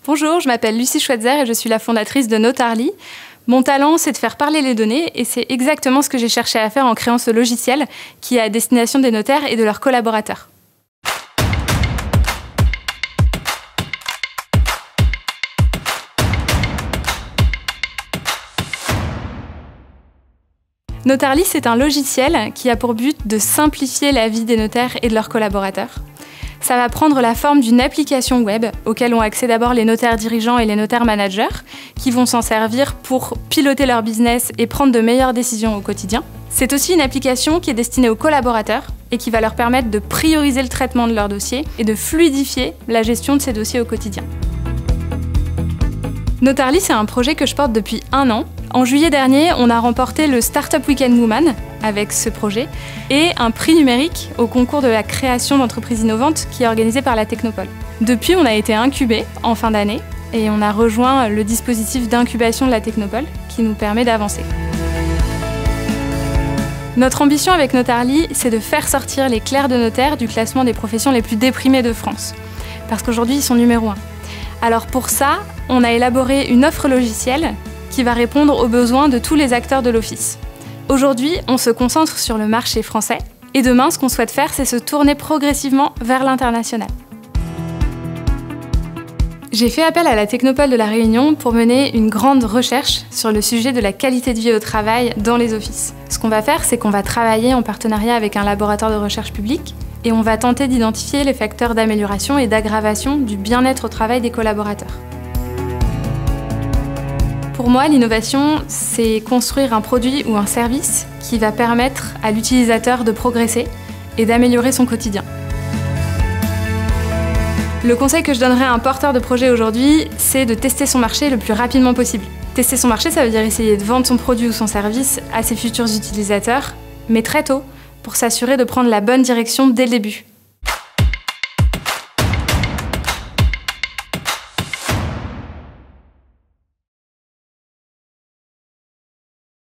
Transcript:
Bonjour, je m'appelle Lucie Schweitzer et je suis la fondatrice de Notarly. Mon talent, c'est de faire parler les données et c'est exactement ce que j'ai cherché à faire en créant ce logiciel qui est à destination des notaires et de leurs collaborateurs. Notarly, c'est un logiciel qui a pour but de simplifier la vie des notaires et de leurs collaborateurs. Ça va prendre la forme d'une application web auquel ont accès d'abord les notaires dirigeants et les notaires managers qui vont s'en servir pour piloter leur business et prendre de meilleures décisions au quotidien. C'est aussi une application qui est destinée aux collaborateurs et qui va leur permettre de prioriser le traitement de leurs dossiers et de fluidifier la gestion de ces dossiers au quotidien. Notarly, c'est un projet que je porte depuis 1 an. En juillet dernier, on a remporté le Startup Weekend Woman avec ce projet et un prix numérique au concours de la création d'entreprises innovantes qui est organisé par la Technopole. Depuis, on a été incubé en fin d'année et on a rejoint le dispositif d'incubation de la Technopole qui nous permet d'avancer. Notre ambition avec Notarly, c'est de faire sortir les clercs de notaire du classement des professions les plus déprimées de France. Parce qu'aujourd'hui, ils sont numéro 1. Alors pour ça, on a élaboré une offre logicielle qui va répondre aux besoins de tous les acteurs de l'office. Aujourd'hui, on se concentre sur le marché français et demain, ce qu'on souhaite faire, c'est se tourner progressivement vers l'international. J'ai fait appel à la Technopole de La Réunion pour mener une grande recherche sur le sujet de la qualité de vie au travail dans les offices. Ce qu'on va faire, c'est qu'on va travailler en partenariat avec un laboratoire de recherche public et on va tenter d'identifier les facteurs d'amélioration et d'aggravation du bien-être au travail des collaborateurs. Pour moi, l'innovation, c'est construire un produit ou un service qui va permettre à l'utilisateur de progresser et d'améliorer son quotidien. Le conseil que je donnerais à un porteur de projet aujourd'hui, c'est de tester son marché le plus rapidement possible. Tester son marché, ça veut dire essayer de vendre son produit ou son service à ses futurs utilisateurs, mais très tôt, pour s'assurer de prendre la bonne direction dès le début.